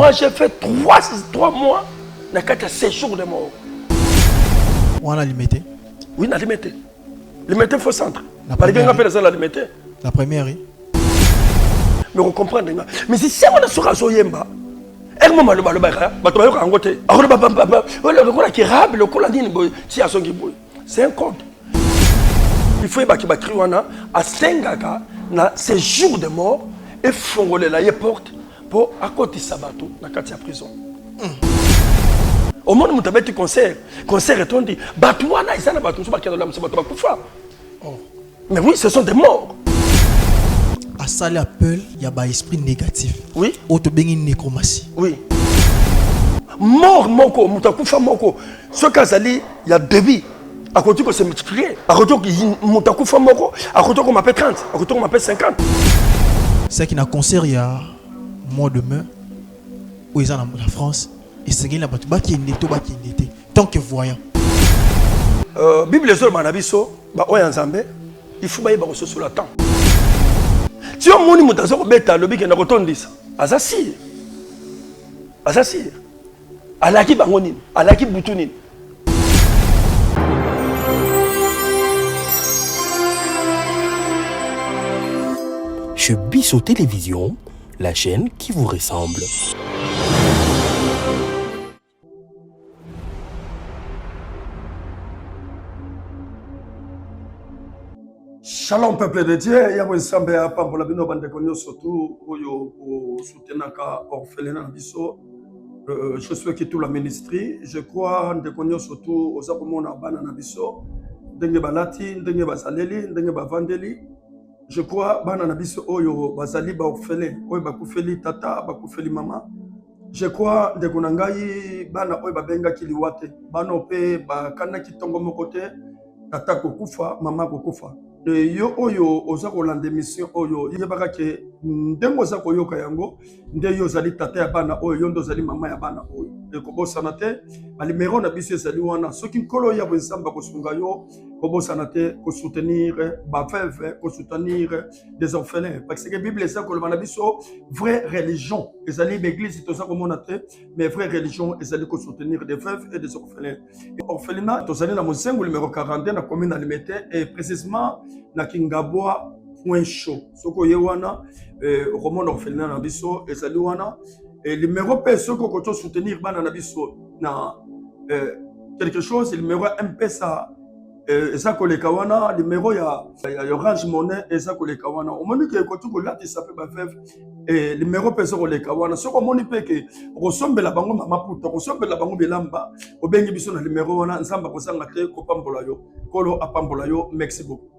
Moi, j'ai fait 3 mois dans le séjour de mort. On a limité. Oui, on a limité. Limité, il faut centre. La première, oui. Mais on comprend. Mais si on a sur la soyemba, c'est un code. Il faut que à Sengaka, na séjour de mort, et fongoler la porte pour à côté sabato dans la prison. Au monde où tu as concert est on dit Batouana, ils sont là, mais oui, ce sont des morts. À ça, l'appel, il y a un esprit négatif. Oui. Auto bengi nécromancie. Oui. Mort, moko, mutakufa moko. Ce cas il y a deux vies. À côté que c'est multiplié. À côté que mutakufa moko. À côté qu'on m'appelle 30. À côté qu'on m'appelle 50. C'est qu'il y a un concert, il y a mois de mai, où ils sont en France. Et c'est qu'il y a un qui est tant que voyant. Bible les autres manabiso, il faut bailler sur la temps. Si on moni mutazo ko beta lobi ke na kotondisa azasir alaki bangoni alaki butuni. Chez Bisso Télévision, la chaîne qui vous ressemble. Shalom peuple de Dieu, ya ensemble ya pambola bino bande konyo surtout oyo soutenaka orphelinat na biso. Je suis qui tout la ministrie, je crois de konyo surtout aux akomona bana na biso, ndenge balati, ndenge bazaleli, ndenge bavandeli. Je crois bana na biso oyo bazali ba orphelin, oyo bakufeli tata, bakufeli mama. Je crois de konangai bana oyo babenga kiliwate, bana ope bakana kitongo mokote, tata kokufa, mama kokufa. Yo oyo oza kolanda mission oyo yebaka ke ndengo za koyoka yango nde yo zali tata ya bana oyo yo ndo zali mama ya bana oyo ekobosana te balimero na biso ezali wana soki nkolo ya bwenzamba kosunga yo kobosana te kosoutenir baveuve kosoutenir des orphelins parce que Bible eza koloba na biso vraie religion ezali l'église toza komona te mais vraie religion ezali kosoutenir des veuves et des orphelins. Orphelinat tozali na mosengo numéro 42 na commune na Limete et précisément na Kingabwa point chaud soko yewana romon orphelinat na biso ezali wana et numéro pe soko koto soutenir bana na biso na quelque chose numéro MP ça eza koleka wana numéro ya Orange Money eza koleka wana omoni ke koto kolati sape ba veuve et numéro pe soko koleka wana soko moni pe ke kosombela bango mama puto kosombela bango bilamba obengi biso na numéro wana nzamba kozanga te kopambola yo kolo apambola yo. Merci beaucoup.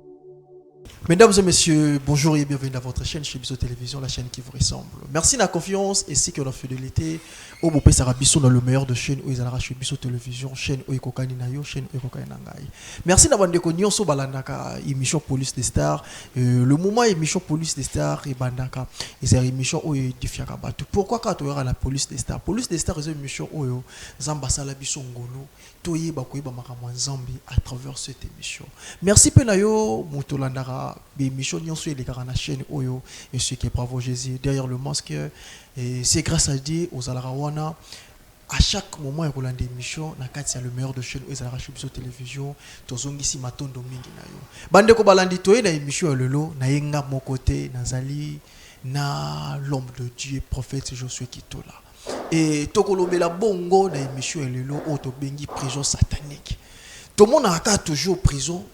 Mesdames et messieurs, bonjour et bienvenue dans votre chaîne chez Bisso Télévision, la chaîne qui vous ressemble. Merci de la confiance ainsi que de la fidélité. Au Bopé Sarah Bisso dans le meilleur de chaîne où ils allaient chez Bisso Télévision, chaîne où ils kokani nayo, chaîne où ils kokani nangai. Merci d'avoir déconnu sur balandaka émission Police des Stars. Le moment émission Police des Stars et bandaka, c'est une émission où ils défiaka batu. Pourquoi quand tu auras la Police des Stars? Police des Stars c'est une émission où Zamba Sala Bisso ngolo, toye bakoye bamakamwa Zambi à travers cette émission. Merci Penayo Mutolandara. Mission sur les na chaîne Oyo et ce qui est bravo Jésus derrière le masque et c'est grâce à Dieu aux Alarawana à chaque moment il y a des émissions na kati ya le meilleur de chaîne aux Alara Bisso Télévision tozongi si matondo mingi na yo bande ko balandi toye na émission lelo na yenga mon côté nazali na l'homme de Dieu prophète Josué Kitola et tokolobela bongo na émission lelo auto bengi prison satanique tout le monde a toujours prison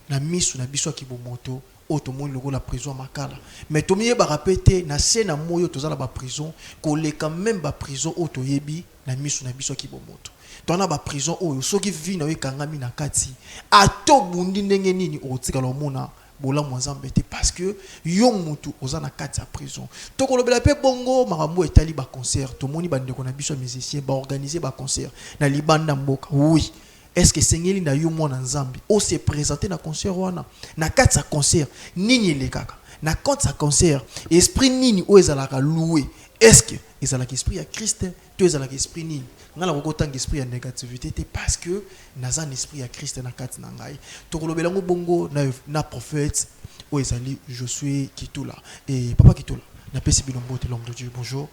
na misu na biso ki bomoto auto mo logo la prison makala mais to miye ba répéter na scène moyo to za la ba prison ko le quand même ba prison auto yebi na misu na biso ki bomoto to na ba prison oyo soki vi na wekangami na kati ato bundi ndenge nini otika lo mona bola mwanzambe te parce que yo mutu oza na kati ya prison to ko lobela pe bongo makambo etali ba concert to moni bande ko na biso musicien ba organiser ba concert na libanda mboka oui. Est-ce que Seigneur na yo mwana nzambi o se présenter na concert wana na kati sa concert nini le kaka na kati sa concert esprit nini o ezalaka loué est-ce que ezalaka esprit ya Christ to ezalaka esprit nini ngala ko tanga esprit ya négativité te parce que naza un esprit ya Christ na kati na ngai to kolobela ngo bongo na prophète o ezali je suis Kitola et papa Kitola na pesi bilombo te l'homme de Dieu bonjour.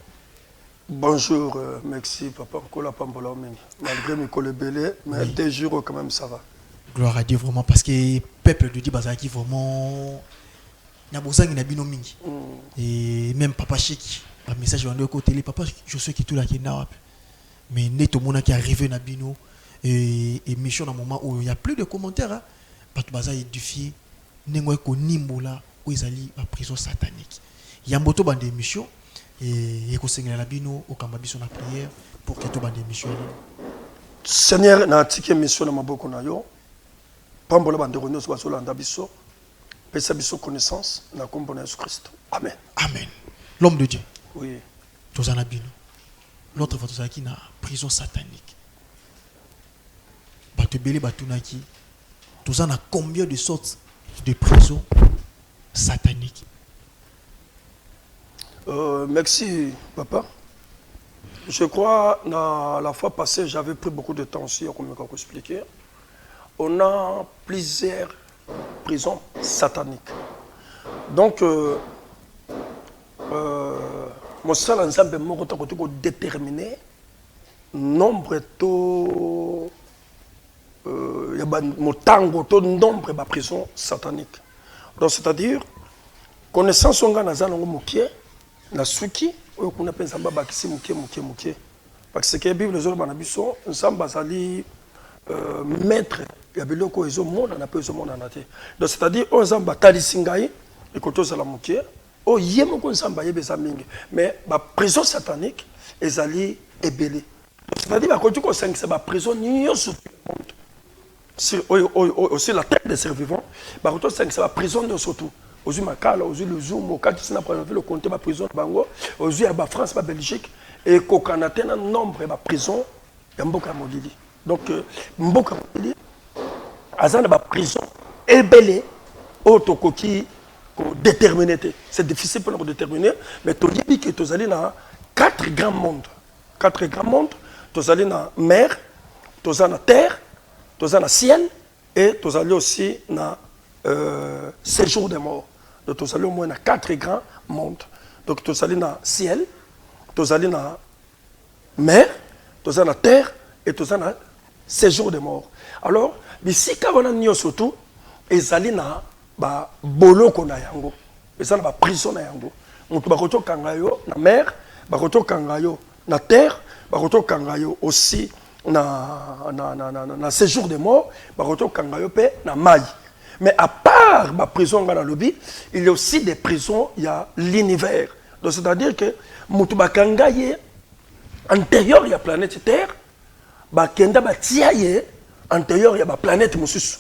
Bonjour, merci papa. Malgré mes collègues, mais Oui. 2 jours quand même ça va. Gloire à Dieu vraiment parce que le peuple de Dieu bazaki vraiment na bozangi na bino mingi. Et même papa Chiki, un message de côté papa je sais que tout là qui na mais neto mona qui arrivé na bino et mission dans moment où il y a plus de commentaires hein. Parce que baza édifié nengo ko nimbola où ils allaient à prison satanique. Il y a moto bande émission et ko sengela na bino au kamba biso na prière pour que to bande émission. Seigneur, na tiki mission na maboko na yo. Pambola bande renyo so basolanda biso. Pesa biso connaissance na kombo na Jésus Christ. Amen. Amen. L'homme de Dieu. Oui. Tozana bino. L'autre fois tozaki na prison satanique. Bato belé batunaki. Tozana combien de sortes de prisons sataniques? Merci, papa. Je crois, la fois passée, j'avais pris beaucoup de temps aussi, comme je vais expliquer. On a plusieurs prisons sataniques. Donc, mon seul ensemble, je déterminer nombre de nombre de prisons sataniques. Donc, c'est-à-dire, connaissance on a na suki oyo kuna pe nzamba bakisi muke parce que bible zo bana biso nzamba zali maître ya biloko ezo mona na pe ezo mona na te. Donc c'est-à-dire on nzamba talisi ngai ekoto zala muke o yemo ko nzamba yebeza mingi mais ba prison satanique ezali ebele. C'est-à-dire ba kotu ko sengisa ba prison nyonso sur aussi la tête des survivants ba kotu sengisa ba prison nyonso tout. Aujourd'hui, Makala, aujourd'hui, le Zoom, au cas où on a le compte de la prison de Bango, aujourd'hui, à la France, à la Belgique, et qu'au Canada, il y a un nombre de prisons, il y a Mboka Modili. Donc, Mboka Modili, à la prison, est belle, autocoquille, déterminée. C'est difficile pour nous déterminer, mais tu dis que tu allais dans 4 grands mondes. 4 grands mondes, tu allais dans la mer, tu allais dans la terre, tu allais dans le ciel, et tu allais aussi dans séjour des morts. Donc, tu allais au moins dans 4 grands mondes. Donc, tu allais dans le ciel, tu allais dans la mer, tu allais dans la terre et tu allais dans le séjour des morts. Alors, ici, quand on a surtout, ils allaient dans le bolo qu'on a yango. Ils allaient dans la prison na yango. Donc, tu vas kangayo na mer, tu kangayo na terre, tu kangayo aussi na séjour des morts, tu kangayo pe na maille. Mais à part la prison dans le lobby, il y a aussi des prisons, il y a l'univers. Donc c'est-à-dire que Moutouba est antérieur il y a la planète Terre, Bakenda Batiaye antérieur il y a la planète Moussus.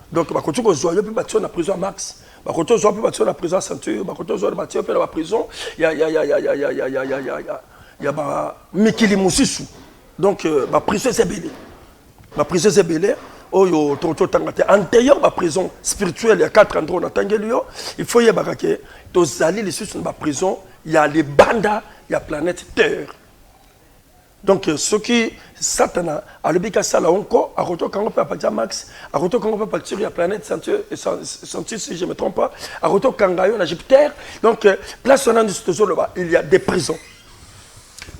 Donc Bakoto Zoyo puis bâtir la prison Max, Bakoto Zoyo puis bâtir la prison Ceinture, Bakoto Zoyo bâtir la prison, il y a Mikili Moussus. Donc la prison c'est belé. La prison c'est belé. Oyo toto tangate antérieur la prison spirituelle il y a 4 endroits na tangelio il faut y barake to zali les sous na prison il y a les bandas il y a planète terre donc ce qui satana a le bika sala onko a roto kango pa patia max a roto kango pa partir il y a planète ceinture si je me trompe pas a roto kangayo na Jupiter donc place on a là il y a des prisons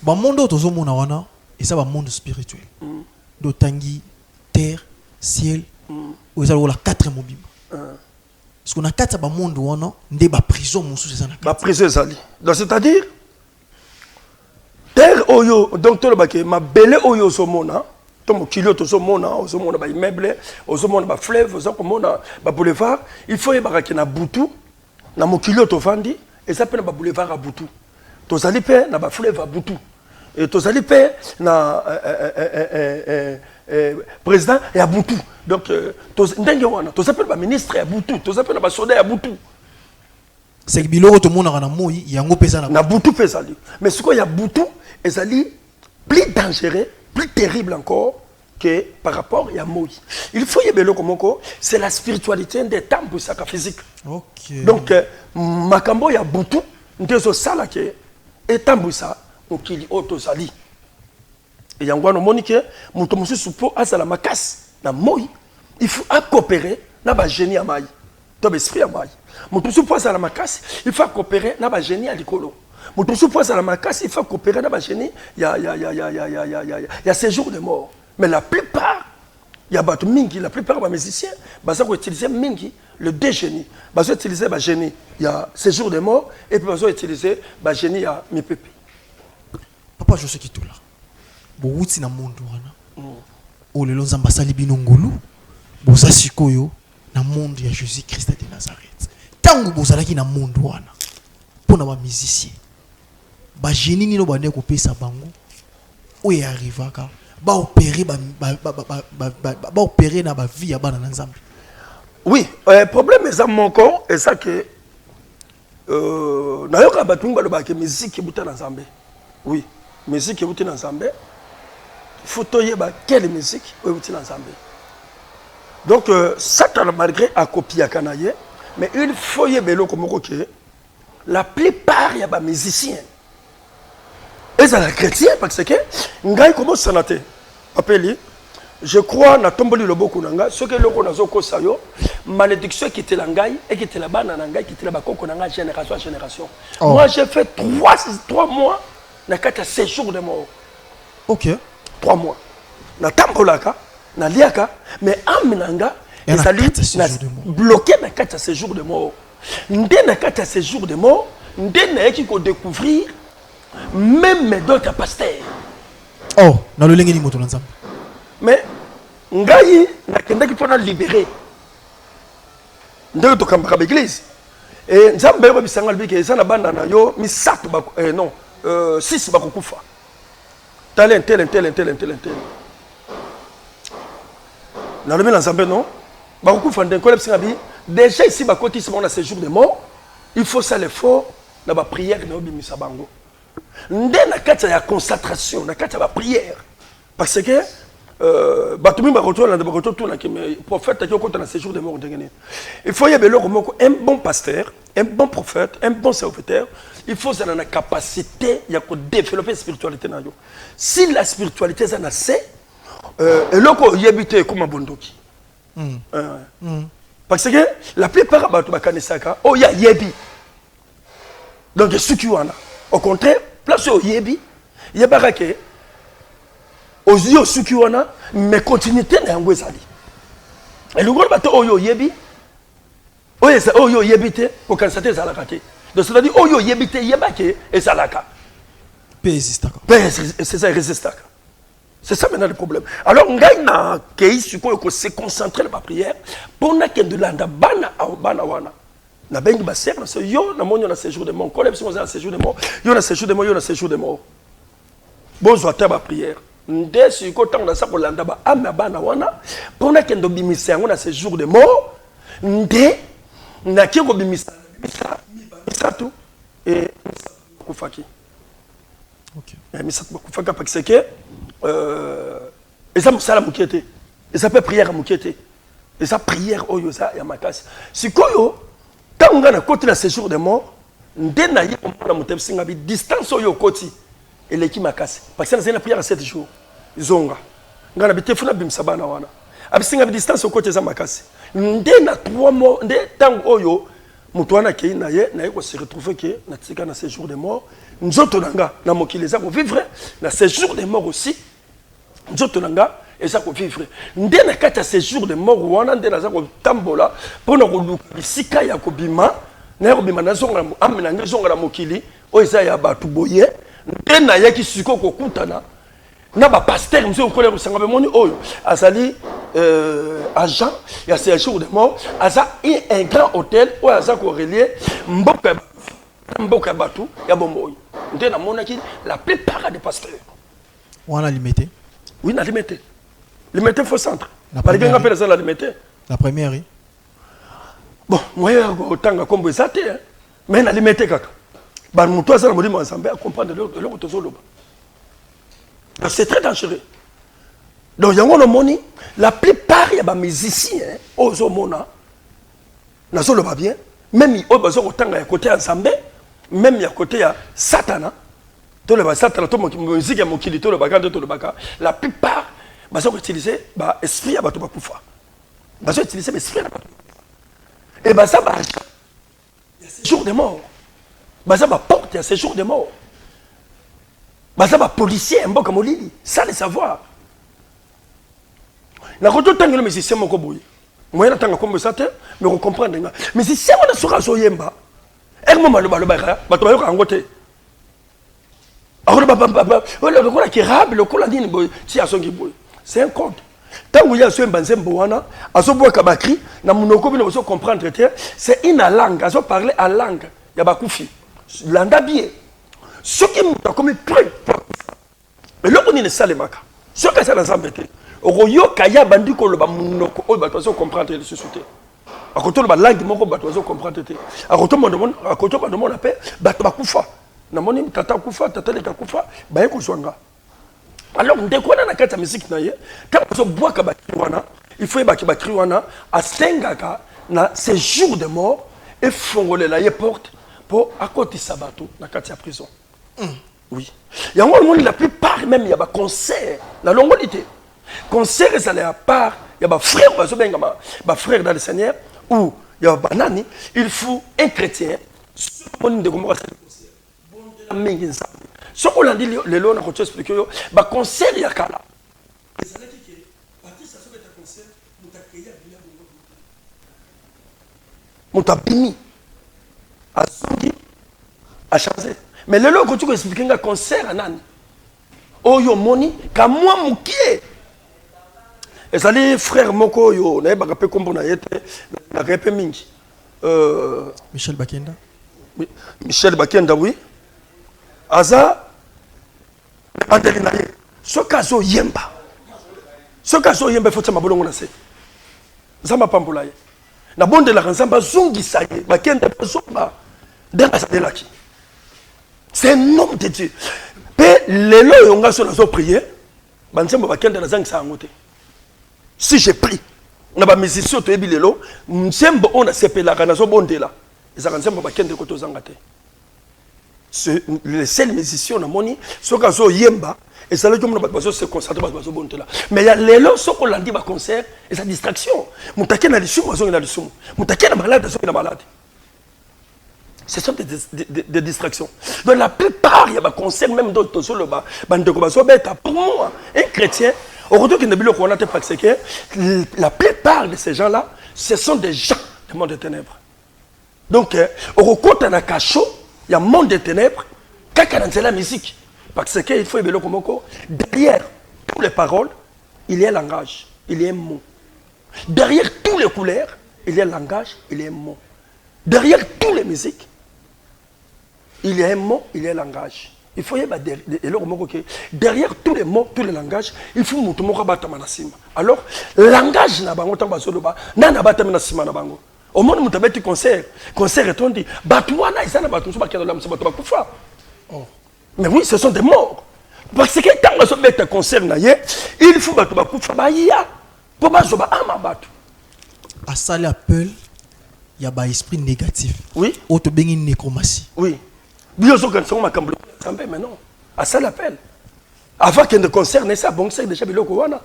ba monde tozo mona wana et ça va monde spirituel do tangi terre ciel ou ça la 4 mobile parce qu'on a 4 ba monde wana ndé ba prison musu c'est ça ba prison zali donc c'est-à-dire terre oyo donc to le baké ma belé oyo so mona to mo kilo to so mona ba immeuble so mona ba fleuve so mona ba boulevard il faut y baraki na butu na mo kilo to fandi et ça peut na ba boulevard à butu to zali pe na ba fleuve à butu et to zali pe na président et à Boutou. Donc, tu s'appelles le ministre et à Boutou. Tu s'appelles le soldat et à Boutou. C'est que Biloro, tout le monde a un mot, il y a un mot pesant. Na Boutou pesali. Mais ce qu'il y a Boutou, c'est plus dangereux, plus terrible encore que par rapport à Moï. Il faut y avoir comme c'est la spiritualité des temps pour sa physique. Ok. Donc, Makambo y a Boutou, nous sommes que et temps ça, on kili autosali. Et yangwano monique muto musu supo asala makas na moi il faut coopérer na ba génie à mai to esprit à mai muto supo asala makas il faut coopérer na ba génie à likolo moto sous poids à la makasi il faut coopérer dans ma génie il y a séjour de mort mais la plupart il y a battu mingi la plupart des musiciens baza ko utiliser mingi le dégénie baza utiliser ba génie il y a séjour de mort et puis baza utiliser ba génie ya mipepe papa je sais qui tout là bo wuti na monde wana o lelo nzamba sali bino ngulu boza sikoyo na monde ya Jésus Christ de Nazareth tangu bozalaki na monde wana pona ba musicien ba génie nino bane ko pesa bango o y arrivaka ba opérer ba opérer na ba vie ya bana na nzambe. Oui, problème est ça mon corps et ça que nayoka batungu baloba ke musique ebuta na nzambe. Oui, musique ebuta na nzambe. Faut yeba quelle musique ebuta na nzambe. Donc ça malgré a copier kanaye mais il faut yebelo comme que la plupart ya ba musiciens et ça les chrétiens parce que ngai comment sanaté appelé je crois na tomboli loboko nanga ce que loko nazo ko sayo malédiction qui était la ngai et qui était la bana na ngai qui était la bakoko nanga génération à génération. Moi j'ai fait 3 mois na kata séjour de mort. OK. 3 mois. Na tambolaka na liaka mais amenanga et ça lui bloqué na kata séjour de mort. Ndé na kata séjour de mort, ndé na qui ko découvrir même d'autres pasteurs. Oh, na le lengeni moto nzambe. Mais ngai na kenda ki pona libérer. Ndé to kamba ba église. Et nzambe ba bisanga libike ça na banda na yo misato ba non 6 ba kufa. Talent. Na le nzambe non. Ba kufa ndé ko lepsinga bi déjà ici ba koti si on a séjour de mort, il faut ça l'effort na ba prière na obi misabango. Ndé na kata ya concentration na kata ba prière parce que batumi ba retour na ba retour tout na que prophète qui compte na séjour de mort ndengene il faut yebelo komoko un bon pasteur un bon prophète un bon serviteur il faut ça na capacité ya ko développer spiritualité na yo si la spiritualité ça na c'est eloko yebité comme bondoki parce que la plupart batu bakanisaka oh ya yebi donc ce qui wana au contraire place au yebi yebaka ke ozio suki wana mais continuité na yango ezali et le gros bateau oyo yebi oyo yebite au kansate zalaka te donc c'est à dire oyo yebite yebake ezalaka c'est ça résistaka c'est ça maintenant le problème alors ngai na kei suko ko se concentrer dans la prière pour na ke de landa bana wana na bengi ba ser na se yo na monyo na séjour de mort collègue sur na séjour de mort yo na séjour de mort bozo ta ba prière ndé suko tant na sa ko landa ba ama bana wana pour na ke ndo bimisa yango na séjour de mort ndé na ki ko bimisa tout et kufaki OK et misat kufaka parce que et ça musala mukete et ça peut prière mukete et ça prière oyo ça ya makasi sikoyo tanga na côté la séjour de mort ndena ye na mutepsinga bi distance oyo koti eleki makasi parce que c'est la prière à 7 jours zonga ngana bitefuna bimsabana wana abisinga bi distance oyo koti za makasi ndena 3 mois nde tango oyo mutu wana kei na ye ko se retrouver que na tika na séjour de mort nzoto nanga na mokili za ko vivre na séjour de mort aussi nzoto nanga eza ko vivre nde na kati ya séjour de mort wana nde naza ko tambola pona ko luka bisika ya ko bima na ko bima na zonga amena nge zonga la mokili o eza ya batu boye nde na yaki siko ko kutana na ba pasteur monsieur ko le sanga be moni oyo azali agent ya séjour de mort aza un grand hôtel o aza ko relier mboka batu ya bomboy nde na monaki la plupart des pasteurs wana limité. Oui, na limité. Limité faut centre. Par exemple, on appelle ça la limité. La première oui. Bon, moi autant comme ça té mais na limité kaka. Ba muto ça na modi mo ensemble à comprendre le autosolo. C'est très dangereux. Donc yango no moni la plupart ya ba musiciens ozo mona na solo ba bien même o bazo autant ya côté ensemble même ya côté ya satana. Tout le basata la musique ya mokili to le bakande to le baka la plupart baso utiliser ba esprit ya bato bakufa baso utiliser esprit ya bato et basa ba jour de mort baza ba porte ya séjour de mort baza ba policier mboka molili ça le savoir na koto tangelo mais c'est moko boye moyen tanga comme ça te mais comprendre nga mais si c'est on sera so yemba ermo maloba loba bato bayoka angote alors le kola qui rable le kola dine boy si asongi boy c'est un code tango ya so mbanze mbowana aso boa kabakri na munoko bino so comprendre c'est une langue aso parler à langue ya bakufi landa bien ce qui m'a comme prêt mais là on est salemaka ce que ça dans embêté royo kaya bandi ko loba munoko o bato so comprendre les sociétés à côté la langue moko bato so comprendre te à côté mon appel bato bakufa na moni tata kufa tata le kufa ba yeko swanga alors ndeko na kata musique na ye ka so bois ka bakri wana il faut ba ki bakri wana a sengaka na séjour de mort et fongole la ye porte pour à côté sabato na kati ya prison oui il y a la plupart même il y a ba concert la longolité concert ça la part il y a ba frère ba so benga ba frère dans le Seigneur ou il y a banani il faut un chrétien on de comment ça mingi ce qu'on a dit les lois na ko expliquer yo ba concert ya kala ezala kike batisa so beta concert mutakaya bila bongo mutabini azongi a changer mais les lois ko tu expliquer nga concert nani oyo moni ka moi mukie ezali frère moko yo na ba pe kombo na yete na repe mingi Michel Bakenda. Oui, Michel Bakenda, oui. Aza, Andelina, ce cas yemba. Ce cas yemba, faut que ma bolongo na se. Zama pambolaye. Na bonde la ranzamba zungi saye. Bakenda zomba. Denga sa delaki. C'est un homme de Dieu. Pe lelo yonga so na zo prier. Banzemba bakenda na zangi sa ngote. Si j'ai pris. Na ba musicien to ebi lelo, nzembo on a sepelaka na zo bondela. Ezaka nzembo bakende ko to zangate. Le seul musicien na moni soka zo yemba et ça le comme na bazo se concentrer bazo bondela. Mais ya lelo soko landi ba concert et sa distraction. Mutake na lisumu zo na lisumu. Mutake na malade zo na malade. Ce sont des distractions. Donc la plupart il y a ba concert même d'autres sur le bas bande ko bazo beta pour moi un chrétien aujourd'hui qu'il ne bilo qu'on a parce que la plupart de ces gens-là, ce sont des gens du monde des ténèbres. Donc, au recours de la cachot, il y a un monde des ténèbres, c'est la musique. Parce qu'il faut évaluer comme derrière toutes les paroles, il y a un langage, il y a un mot. Derrière toutes les couleurs, il y a un langage, il y a un mot. Derrière toutes les musiques, il y a un mot, il y a un langage. Il faut y avoir derrière tous les mots, tous les langages, il faut que nous fassions. Alors, le langage n'a pas de temps, n'a pas de temps. Au monde où tu as concert est on dit, Batouana, ils n'ont pas de temps. Mais oui, ce sont des morts. Parce que quand on a un concert, il faut que tu à ça l'appel, il y a un esprit négatif. Oui. Auto bengi nécromancie. Oui. Mais non, à ça l'appel. Avant qu'il ne concerne ça, bon, c'est déjà biloko wana.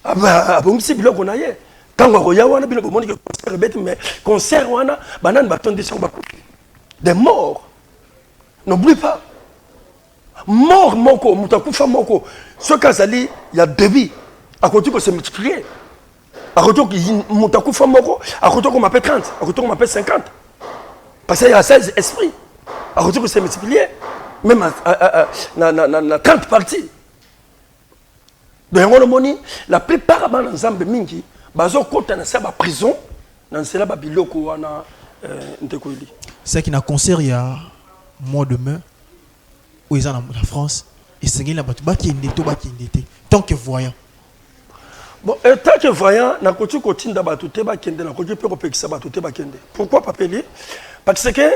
Ah bah, bon, c'est biloko na ye. Quand on regarde wana biloko moni que concert bête mais concert wana banane baton de son bakou. Des morts. N'oublie pas. Mort moko, mutakufa moko. Ce cas ali, il y a deux vies. À côté que c'est multiplié. À côté que mutakufa moko, à côté qu'on m'appelle 30, à côté qu'on m'appelle 50. Parce qu'il y a 16 esprits. À côté que c'est multiplié. Même à 30 parties. Donc, la plupart des ensembles mingi, bazo kota na sa prison, dans cela ba biloko wana ntekoili. C'est qu'il y a un concert il y a mois de mai où ils sont en France et c'est qu'il y a tant que voyant. Bon, tant que voyant, na kotu kotinda batute ba kende na kotu pe kopekisa batute ba kende. Pourquoi pas payer? Parce que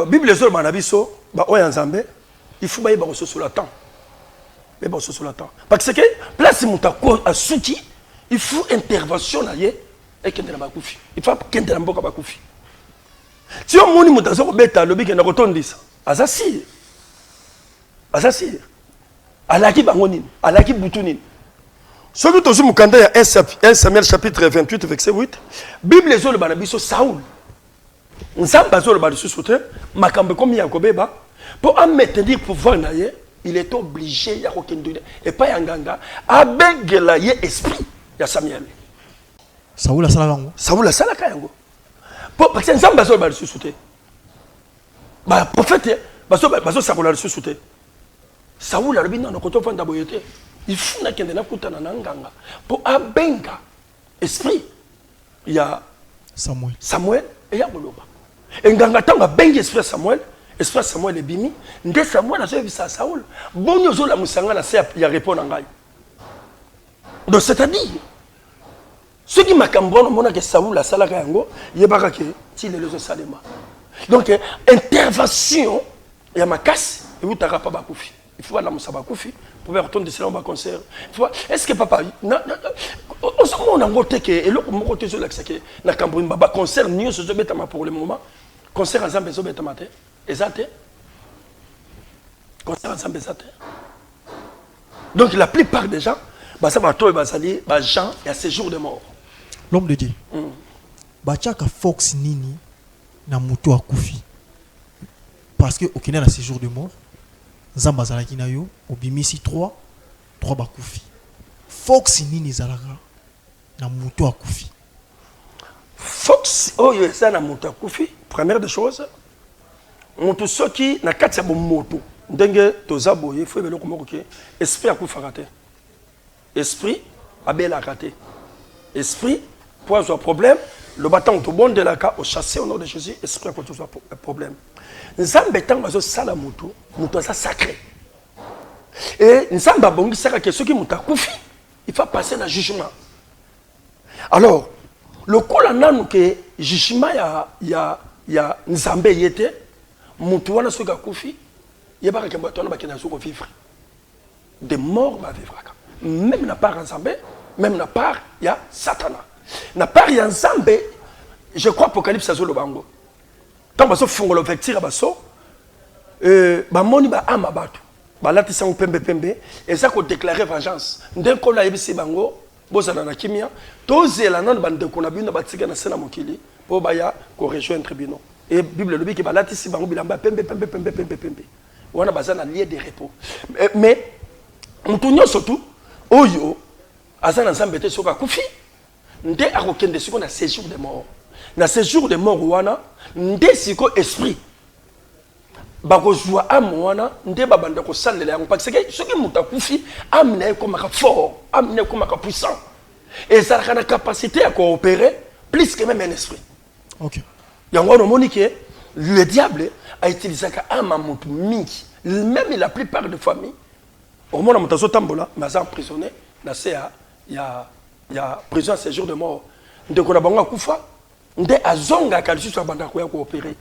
Bible les autres manabiso ba oya nzambe, il faut ba yeba sur la temps. Mais bon sur la temps. Parce que place mutako a suki, il faut intervention na ye et kende na bakufi. Il faut kende na mboka bakufi. Si on moni mutazo ko beta lobi ke na kotondisa, azasir. Azasir. Alaki bangonine, alaki butunine. Ce que tu as dit, 1 Samuel chapitre 28, verset 8, Bible les autres banabiso Saoul. nzambe azoloba lisusu te makambo comme ya kobeba pour en maintenir pouvoir na ye il est obligé ya kokende et pas yanganga abengela ye esprit ya Samuel. Saoul a salalango. Saoul a salaka yango. Parce que nzambe azoloba lisusu te. Ba prophète bazo sakola lisusu te. Saoul a lobina na koto fanda boyete. Il faut na kende na kutana na nganga pour abenga esprit ya Samuel et ya koloba. Nganga tanga bengi esprit Samuel est bimi, nde Samuel a vu ça Saoul. Bon yozo la musanga na se ya répondre ngai. Donc c'est-à-dire ce qui m'a cambré mona que Saoul a salaka yango, yebaka ke ti le lezo salema. Donc intervention ya makasi et vous tara pas bakufi. Il faut aller musaba kufi pour retourner de cela concert. Est-ce que papa on se rend en côté que et l'autre côté sur l'axe que na cambré baba concert niyo se betama pour le moment. Concert ensemble zo betama te. Exact. Concert ensemble exact. Donc la plupart des gens ça va toi bazali ba gens il y a ces jours de mort. L'homme de Dieu. Bachaka Fox nini na muto akufi. Parce que au Kenya na ces jours de mort Zamba zalaki na yo obimisi 3 bakufi. Fox nini zalaka na muto akufi. Fox oh yo ça na muto akufi. Première des choses muto soki na kati ya moto ndenge toza boye faut belo komoko ke esprit akufaka te. Esprit abela raté. Esprit pose un problème le bâton tout bon de la cas au chasser au nom de Jésus esprit a pose un problème. Nzambe tanga zo sala muto ça sacré. Et nzamba bongi saka que ceux qui mutakufi il faut passer le jugement. Alors le kola nanu que jugement ya nzambe yete mutu wana soka kufi yebaka ke bato wana bakena soko vivre. Des morts va vivre. Même na part nzambe, même na part ya satana. Na part ya nzambe, je crois Apocalypse azolo bango. Tant baso fongolo vectira baso ba moni ba ama bato. Ba lati sango pembe et ça ko déclarer vengeance. Ndenko la yebisi bango bozana na kimia tozela nan bande ko na bino batika na sena mokili po baya ko rejoindre bino. Et Bible le dit que ba lati si bango bilamba pembe. Wana bazana lieu de repos. Mais mutunyo surtout oyo azana nzambe te soka kufi nde akokende siko na séjour de mort. Na séjour de mort wana nde siko esprit bakozwa ame wana nde babanda kosalela yango parce que soki muta kufi ame na ekomaka fort ame na ekomaka puissant et ça a la capacité à coopérer plus que même un esprit. OK. Yango no moni que le diable a utilisé ame mutu mingi même la plupart des familles au moins mutazo tambola mais emprisonné na CA il y a prison à séjour de mort nde ko na bango kufa nde azonga kalisu so banda ko ya coopérer.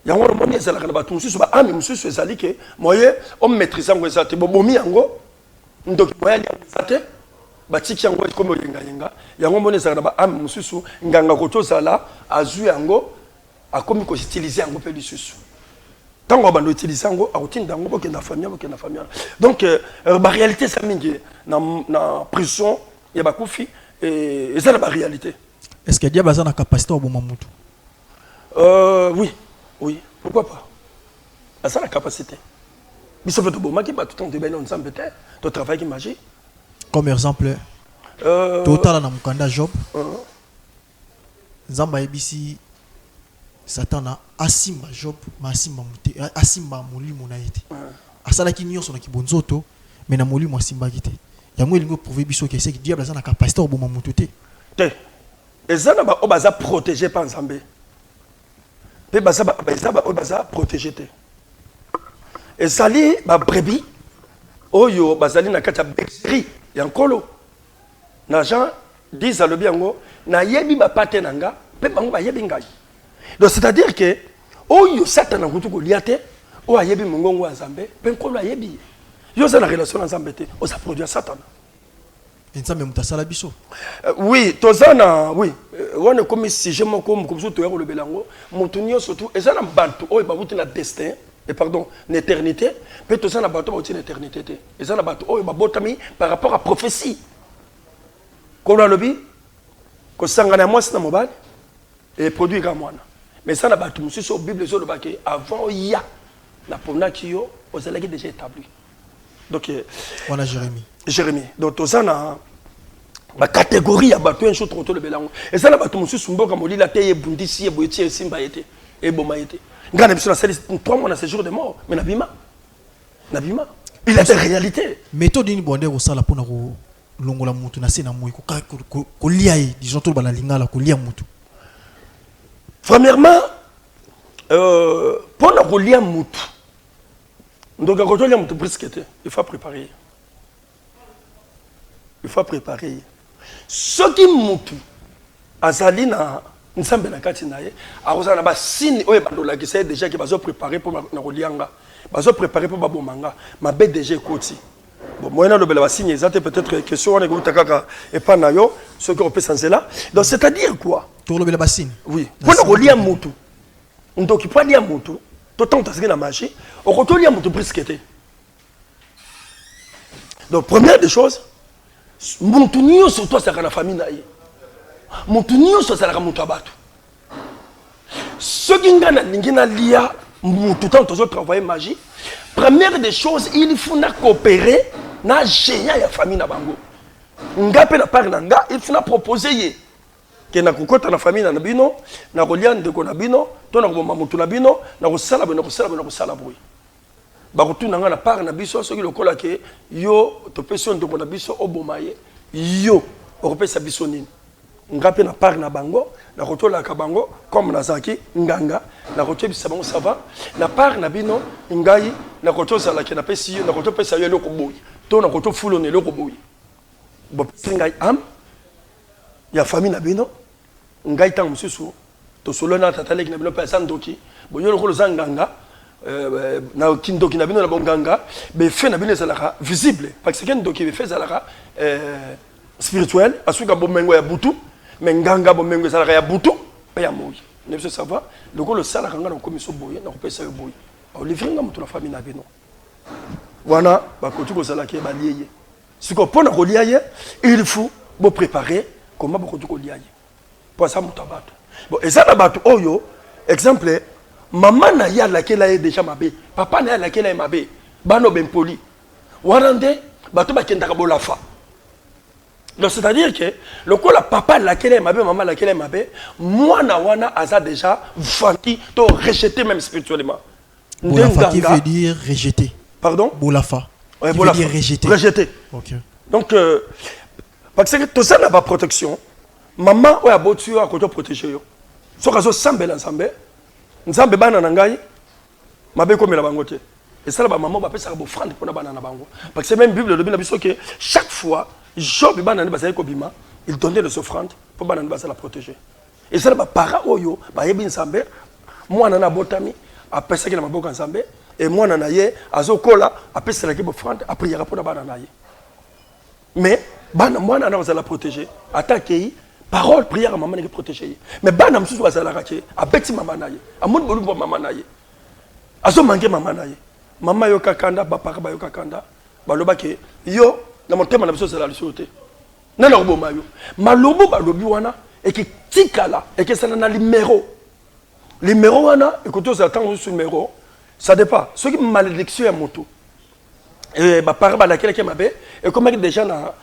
Yango moni ezala kana batu mususu ba ami mususu ezali ke moye on maîtrise ngo ezate bobomi yango ndoki moya li ezate batiki yango comme yenga yango moni ezala ba ami mususu nganga ko tozala azu yango akomi ko utiliser yango pe lisusu tango bando utiliser yango akotinda yango bokenda famille donc ba réalité ça mingi na prison ya bakufi et ezala ba réalité. Est-ce que diable a la capacité au bon moment? Oui, pourquoi pas? Ça la capacité. Mais ça fait tout bon, qui va tout le temps de ensemble peut-être, ton travail qui magie. Comme exemple, total na mukanda Job. Zamba ebisi Satana asimba Job, ma asimba mute, asimba molimo na yete. Asala ki nyonso na kibonzoto, mais na molimo asimba kite. Yango elingo prouver biso que c'est que diable a la capacité au bon moment te. Et ça ba obaza protégé par Nzambe. Pe baza protégé te. Et sali ba brebis oyo bazali na kata bergerie ya nkolo. Na Jean 10 alobi yango na yebi ba pate nanga pe bango ba yebi ngai. Donc c'est-à-dire que oyo Satan ngutu ko liate o ayebi mongongo ya Nzambe pe nkolo ayebi. Yo za na relation na Nzambe te, o sa produit Satan. Oui, tozana, oui. On est comme si je m'en comme tout le belango, montunio surtout, et ça n'a pas tout, oh, il a destin, et pardon, l'éternité, mais tout ça n'a pas tout l'éternité, et ça n'a pas tout, oh, il botami par rapport à prophétie. Comme on a lobby, que sangana moi c'est mobile, et produit grand moine. Mais ça n'a pas tout sur la Bible, sur le baquet. Avant, il y a la pona qui est déjà établi. Donc, voilà Jérémie. Jérémie. Donc, tout ça, la catégorie a battu un chose trop le bélango. Et ça n'a pas tout sur Mboka Moli, la terre est bundisi, et boiti, et simba été, et boma été. Quand on a 3 mois dans ce jour de mort, mais Nabima. Il a des réalités. Méthode ni bonde au sala pour longola mutu na sena moyi ko liaye disons tout bana lingala ko lia mutu. Premièrement, pour na lia mutu. Donc quand on lia mutu brisquette, il faut préparer. Ce qui mutu azali na nsambe na kati na ye, arosana ba signe oye bandola ki c'est déjà qui bazo préparer pour na lianga. Bazo préparer pour babomanga, ma bête déjà koti. Bon, moi, je signe exact, peut-être question, on est et pas nayo, ce qu'on peut sans cela. Donc, c'est-à-dire quoi? Pour le bassine. Oui. Pour le lien moutou. Donc, il faut lien moutou. Tout le temps, tu as la magie. On retrouve lien moutou brisqueté. Donc, première des choses, moutou nio sur toi, c'est la famille naïe. Moutou nio sur la moutou abatu. Ce qui est lia, tout le temps, tu as travaillé magie. Première des choses, il faut coopérer na géant ya famille na bango. Ngape na part nanga, il faut proposer que na kokota na famille na bino, na kolia ndeko na bino, to na koboma mutu na bino, na kosala boy. Ba kotuna nga na part na biso soki lokola ke yo to peso ndeko na biso obomaye, yo okopesa biso nini. Ngape na part na bango, na kotola ka bango comme nazaki nganga, na kotola bisa bango ça va. Na part na bino ngai na kotola sala ke na pesi na kotola pesa yo loko boy. To na kotola fulone loko boy. Bo ngai am ya famille na bino ngai tang mususu to solo na tata leki na bino pesa ndoki. Bo yo lokolo zanganga na kindoki na bino na bonganga, be fait na bino salaka visible parce que ndoki be fait salaka spirituel, asuka bomengo ya butu. Mais nganga bomengo salaka ya butu pa ya moyi ne se savoir le ko le salaka ngana ko miso boye na ko pesa yo boye o livringa mutu na famille na bino wana ba ko tuko salaka ba liye siko pona ko liye il faut bo préparer comment ba ko tuko liye pour ça mutu bato bon et ça na bato oyo exemple maman na ya laquelle est déjà mabé papa na ya laquelle est mabé bano ben poli warande bato ba kenda ka bolafa. Donc c'est-à-dire que le coup la papa laquelle est mabé, maman laquelle est mabé, moi na wana aza déjà vanti, to rejeté même spirituellement. Bolafa qui veut dire rejeté. Pardon? Bolafa. Ouais, qui veut dire rejeté. Rejeté. Ok. Donc parce que tout ça n'a pas protection. Maman ouais a beau tuer à côté protéger yo. So kazo sambe la sambe. Nzambe bana na ngai mabe comme la bangote. Et ça la maman va passer à offrande pour na bana na bango. Parce que même Bible le bien biso que chaque fois Job banane basali kobima, il donnait les offrandes pour banane basala protéger. Et ça ba para oyo, ba yebi nsambe, moi nana botami, après ça qui na maboka nsambe, et moi nana ye azokola, après ça qui offrande, après il pour banana ye. Mais bana moi nana basala protéger, attaquer parole prière à maman qui protéger. Mais bana msusu basala raké, abeti maman na ye, amon bolu maman na ye. Azo manquer maman na ye. Maman yo kakanda, ba para ba yo kakanda, ba lobake yo na motema na biso c'est la lucidité nana oboma yo malobo balobi wana et qui tikala et que ça na numéro wana écoutez ça attend sur numéro ça dépend ce qui malédiction ya moto et ba para ba laquelle qui mabe et comme déjà na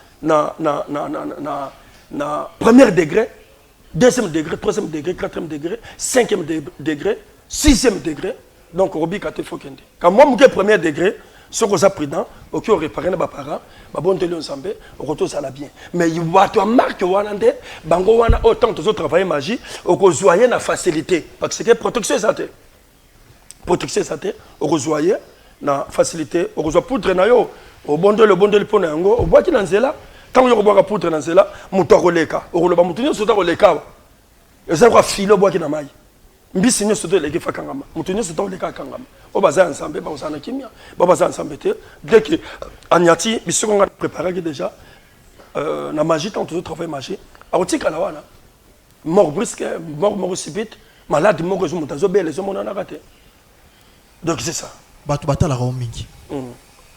premier degré deuxième degré troisième degré quatrième degré cinquième degré sixième degré donc robi kate fokende quand moi mon premier degré ce qu'on a pris dans, ok, on répare nos parents, ma bonne télé ensemble, on retourne ça la bien. Mais il va te marquer Wanande, bango wana autant de autres travailler magie, on rejoignait la facilité, parce que protection santé, on rejoignait la facilité, on rejoint poudre na yo, au bon de le pone yango, au bois qui dans cela, tant on boit poudre dans cela, muto roleka, on le ba mutunyo sota roleka, et ça va filer au bois qui na maille. Mbisi nyo soto leke fakangama mutu nyo soto leka kangama obaza ensemble ba osana kimia ba baza ensemble te dès que anyati biso nga préparer déjà na magie tant tout travail magie aotika la wana mort brusque mort subite malade mort zo mutazo bele zo mona na raté donc c'est ça batu batala ra mingi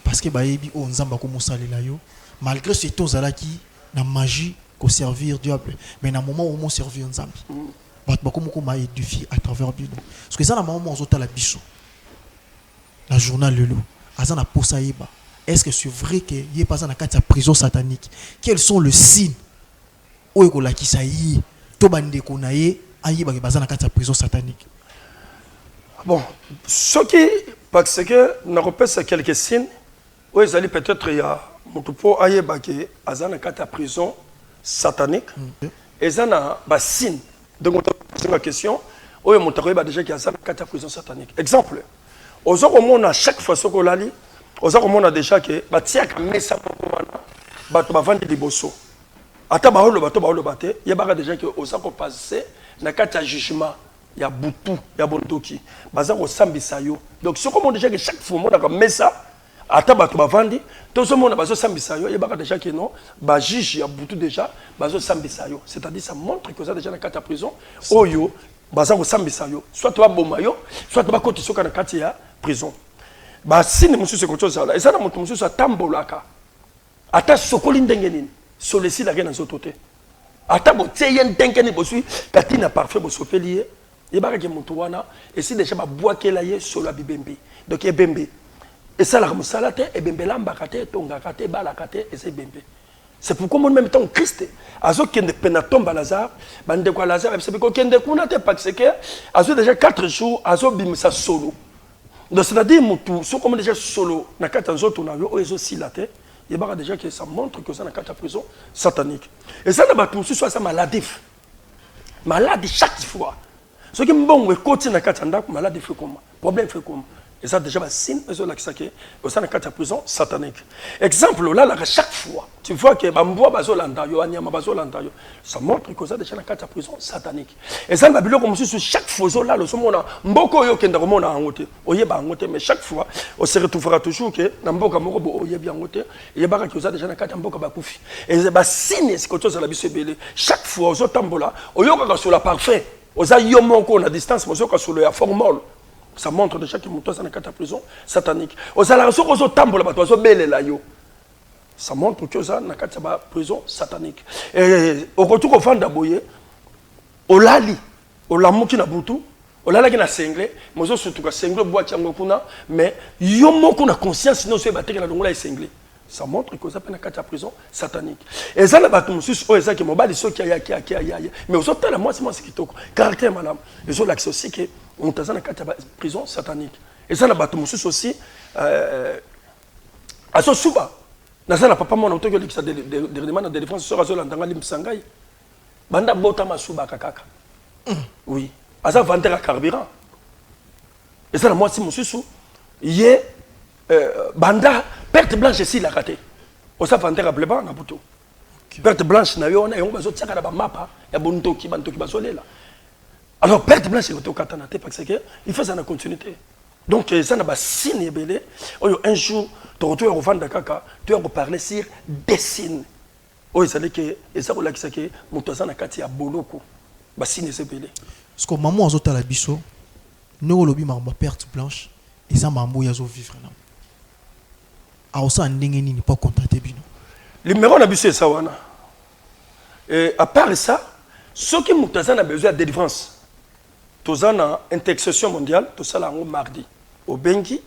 parce que bayebi o nzamba ko musalela yo malgré ce tozala ki na magie ko servir diable mais na moment où mon servir nzambi m'a édifié à travers Bino. Parce que ça, la maman, on la biso. La journal Lelo. Azana Posaïba. Est-ce que c'est vrai qu'il y a pas dans la prison satanique? Quels sont les signes? Où est-ce que ça y est? Tobande konaye, aïe, bah, dans la prison satanique. Bon, ce qui, parce que nous repère quelques signes, où ils allaient peut-être il y a mon topo aïe, bah, qui dans la prison satanique. Et ça n'a pas signe. Donc, on a une question. Où est mon topo déjà qui a dans la prison satanique? Exemple. Aux autres, on a chaque fois ce qu'on a dit. Aux autres, on a déjà que bah tiens comme ça bah tu vas vendre des bossos. Ata ba holo bate, il y a déjà que aux autres passer na kata jugement, il y a butu, il y a bontoki. Baza ko sambisa yo. Donc ce qu'on déjà que chaque fois on a comme ça ata ba tu vas vendre, tout ce monde bazo sambisa yo, il y a déjà que non, ba juge il y a butu déjà, bazo sambisa yo. C'est-à-dire ça montre que ça déjà na kata prison, oyo baza ko sambisa yo. Soit tu vas boma yo, soit tu vas côté soka na kata ya prison. Bah si nous sommes quelque chose là et ça na mutu mususu atambolaka ata sokoli ndenge nini solesi la gena zotote ata bo teye ndenge ni bosui katina parfait bo sopeli e ba ke mutu wana et si déjà ba boakela ye solo bibembe donc e bembe et ça la musala te e bembe lamba kate tonga kate bala kate et c'est bembe. C'est pourquoi moi même temps Christ azo kende penatomba Lazare bande kwa Lazare c'est parce que kende kuna te parce que azo déjà 4 jours azo bimisa solo. Donc c'est-à-dire mutu so comme déjà solo na kata nzoto na yo ezo silate il y a déjà que ça montre que ça na kata prison satanique et ça na ba tout soit ça maladif maladie chaque fois ce qui mbongo ekoti na kata ndako maladie fait comment problème fait comment et ça déjà ba signe ezo la kisake au ça na kata prison satanique exemple là chaque fois tu vois que ba mboa bazo landa yo anyama bazo landa yo ça montre que ça déjà na kata prison satanique et ça na biloko mususu chaque fois zo là le somona mboko yo kenda komona angote oyeba angote mais chaque fois on se retrouvera toujours que na mboka moko bo oyebi angote yebaka que ça déjà na kata mboka ba kufi et ba signe c'est quelque chose la biso belé chaque fois zo tambola oyoka sur la parfait oza yo moko na distance mozoka sur la formule. Ça montre déjà que mutu na kata prison satanique ozala soko zo tambola bato zo belela yo. Ça montre que ça na kata ba prison satanique et au retour au fond d'Aboye olali olamuki na butu olala ki na sengle mozo surtout ka sengle boîte yango kuna mais yo moko na conscience no so bateke na longola sengle. Ça montre que ça na kata prison satanique et ça na bato mususu o eza ke mobali so ki ya mais aux autres là moi c'est kitoko caractère madame les autres l'accès aussi que on t'a na kata prison satanique et ça na bato mususu aussi aso suba na ça na papa mon auto que l'exa de demande de défense sera sur l'andanga limsangai banda bota masuba kakaka oui asa vendre à carburant et ça na moi si mususu yé banda perte blanche ici la raté osa vendre à bleba na buto perte blanche na yo na yo bazo tsaka na ba mapa ya bontoki bantoki bazolela. Alors perte blanche c'est au katana te parce que il fait ça na continuité. Donc ça n'a pas signe belé un jour tu retournes au vendre kaka tu vas parler sur des signes. Oh ça dit que et ça là qui c'est que mutoza na kati ya boloko ba signe c'est belé. Parce que maman azota la biso no lobi ma perte blanche et ça mambo yazo vivre na. A osa ndenge nini pas contacter bino. Le numéro na biso ça wana. Et à part ça, ce qui mutoza na besoin de délivrance. Tozana intercession mondiale to sala ngo mardi au Bengi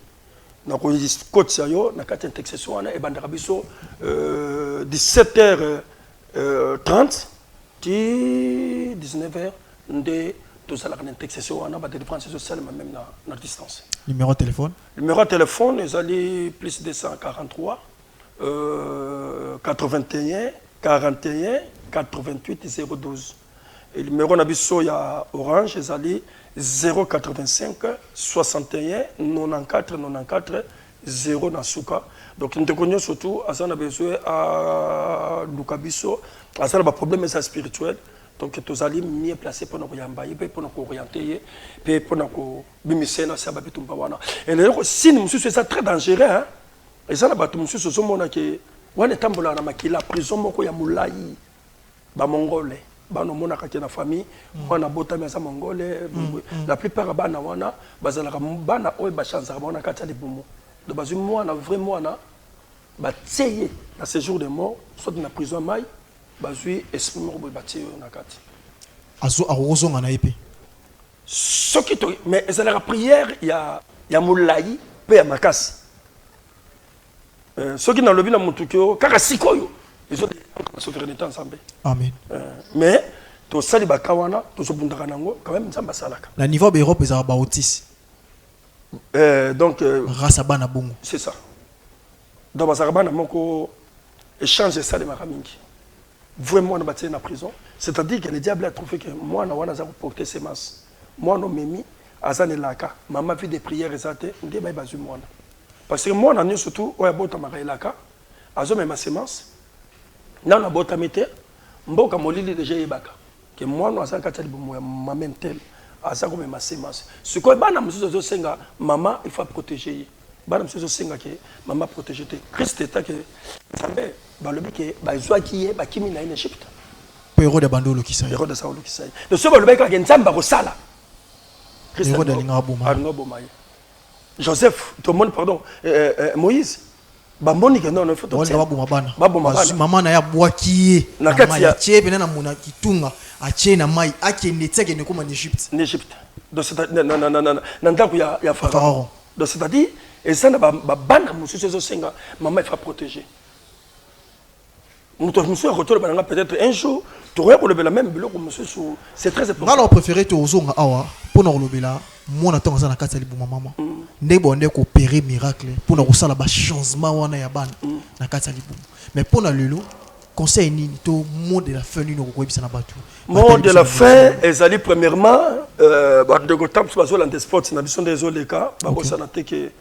na ko côte sayo na kati intercession wana e bandaka biso 17h30 ti 19h nde to sala na intercession wana ba délivrance sociale même na distance. Numéro de téléphone les allez plus 243 81 41 88 012. Et le numéro nabiso ya Orange est allé 085 61 94 94 0 Nasuka. Donc nous te connaissons surtout à ça on a besoin à Lukabiso à ça on a des problèmes spirituels. Donc tous allés mieux placés pour nous yambaye pour nous orienter pour nous bimiser na ça babitu mbawana. Et le si nous c'est ça très dangereux hein. Et ça na batu monsieur ce mona que wana tambola na makila prison moko ya mulai ba mongolais. Bano mona kati na famille wana botami za mongolais la plupart bana wana bazala bana oy ba chance bana kati les bomo de bazu mwana vraiment na ba tseye na séjour de mort soit na prison mai bazu esprit moko ba tseye na kati. azo arozonga na épée. Ce qui mais c'est la prière, il y a moulaï, pe ya makasi. Ce qui dans le bien na mutukyo, kaka sikoyo, ils ont la souveraineté ensemble. Amen. Mais to sali bakawana, to so bundaka nango, quand même nzamba salaka. La niveau de Europe ezala ba autis. Donc race bana bongo. C'est ça. Donc basarabana moko échange ça de makamingi. Vraiment on a na prison, c'est-à-dire que le diable a trouvé que moi na wana za porter ses masses. Moi non memi azane laka, maman fait des prières ezate, ndé ba bazu moi. Parce que moi na surtout oya bota makalaka, azo mema semence. Na na bota mete, mboka molili déjà yebaka. Que moi no azan katali bomo ma mentel, azako mema semence. Ce que bana musuzo zo senga, maman il faut protéger. Bana musuzo senga que maman protéger te. Christ est que sambe balobi que bazwa kiye bakimi na Égypte. Pero de bandolo ki sai. Pero de saolo ki sai. De ce balobi ka nzamba ko sala. Pero de linga boma. Joseph, tout le monde, pardon, Moïse, bamboni que non, il faut tout ça. Maman na ya boaki na ya chebe na muna kitunga ache na mai ake neteke ne comme en Égypte. En Égypte. Donc c'est ndako ya pharaon. Donc c'est-à-dire et ça na bana mususu zo senga maman il faut protéger. Nous sommes retourner peut-être un jour, tu aurais pour le même biloko mususu, c'est très important. Alors préféré to ozonga awa pour na lobela moi na tonga za na kati libuma maman. Ndebo ndeko opérer miracle pour na kosala ba changement wana ya bana na kati libuma. Mais pour na lelo conseil nini to mot de la fin nini ko koyebisa na batu. Mot de la fin ezali premièrement ba de gotam so la sport na biso des oleka ba ko sana te que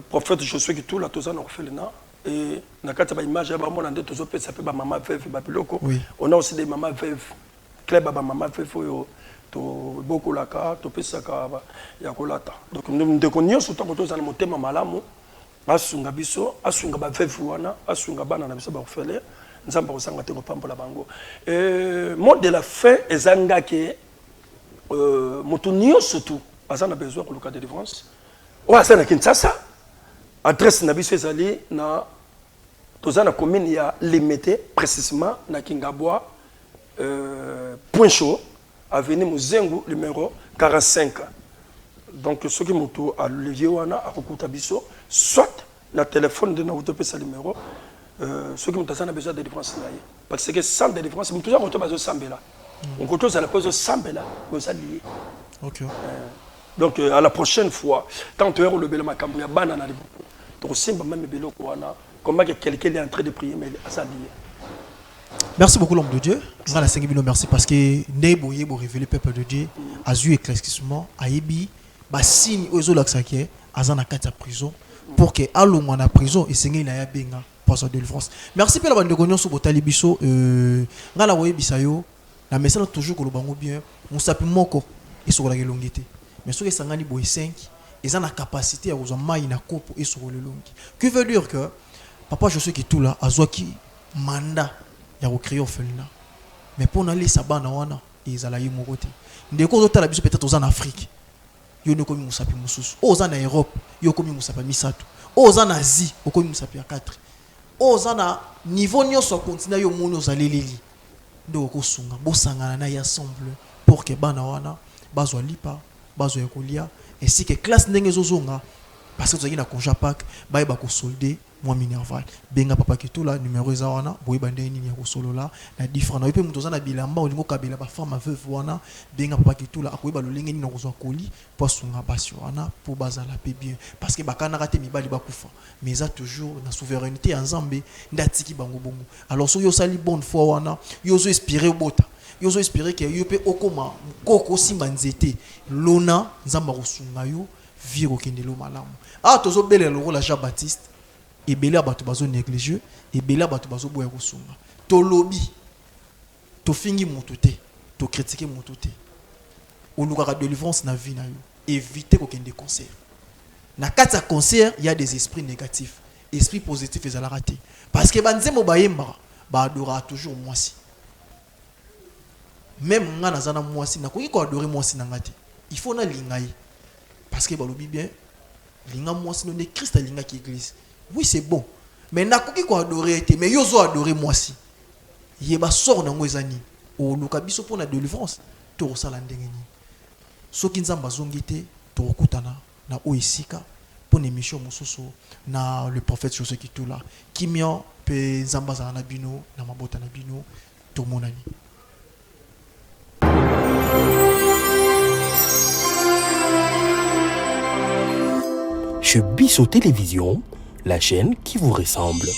prophète Josué qui tout la toza na orphelinat et na kati ba image ba mona nde tozo pesa pe ba maman veuve ba biloko. On a aussi des mamans veuves. Club ba maman veuve yo to beaucoup la ka to pesa ka ya kolata. Donc nous déconnions surtout quand toza na motema malamu asunga biso asunga ba veuve wana asunga bana na biso ba orphelin nzamba ko sanga te ko pambola bango. Mot de la fin ezanga ke motunio surtout azana besoin ko loka de délivrance. O azana Kinshasa adresse na biso ezali na tozana commune ya Limete précisément na Kingabwa point chaud avenue Muzengu numéro 45. Donc ce qui moto à levier wana akokuta biso soit la téléphone de na autopesa numéro ce qui moto sana besoin de délivrance là parce que sans délivrance moto za moto bazo sambela on koto za la pose sambela ko ça lié. OK. Donc à la prochaine fois tant tu es au lebela makambo ya bana na to simba même biloko wana comment que quelqu'un est en train de prier mais ça lié. Merci beaucoup l'homme de Dieu. Merci parce que Nebo Yebo révélé peuple de Dieu a eu éclaircissement a yebi ba signe ozo laksake azana kata prison pour que alongo na prison et sengeli na ya benga pour sa délivrance. Merci pour la bande de gonyon so botali biso ngala woye bisayo na message toujours ko lobango bien musapi moko et sur la longité. Mais ce que sangani boy 5 ils ont la capacité à vous mai na kopo et sur le long. Que veut dire que papa je sais que tout là azwaki mandat ya recréer orphelinat. Mais pour aller sabana wana ezala yi mokote. Ndeko zotala biso peut-être aux en Afrique. Yo ne komi musapi mususu. Aux en Europe, yo komi musapi misatu. Aux en Asie, yo komi musapi ya 4. Aux en niveau nyonso continent yo mono zaleleli. Ndo ko sunga bo sangana na ya ensemble pour que bana wana bazwa lipa, bazwa ekolia ainsi que classe ndenge zozonga parce que tozaki na congé pack ba ko solder moi minerval benga papa ki tout là numéro za wana boy bande nini ya ko solola na différent na pe muto za na bilamba olingo kabela ba femme veuve wana benga papa ki tout là akoyeba lolenge nini na ko zwa koli pour sunga basi wana pour bazala pe bien parce que bakana raté mibali bakufa mais ça toujours na souveraineté ensemble ndatiki bango bongo alors so yo sali bonne foi wana yo zo inspirer bota yo zo espérer que yo pe okoma koko simba nzete lona nzamba kosunga yo viro kendelo malamu ah tozo bele loko la Jean Baptiste et bela bato bazo négliger et bela bato bazo boya kosunga to lobby to fingi mototé to critiquer mototé oluka ka délivrance na vie na yo éviter ko kende concert na kati ya concert il y a des esprits négatifs esprits positifs ezala raté parce que banzemo bayemba ba adora toujours moi si même nga nazana moi si na ko adorer moi si na ngati il faut na lingai parce que balobi bien linga moi si non de Christ linga qui église oui c'est bon mais na ko adorer été mais yozo adorer moi si yeba sort nango ezani oluka biso mpona délivrance tokosala ndenge nini soki nzambe azongi te tokokutana na oyo esika mpona émission mosusu na le prophète José Kitula kimia mpe nzambe azala na bino na mabota na bino tomonani. Chez Bisso Télévision, la chaîne qui vous ressemble.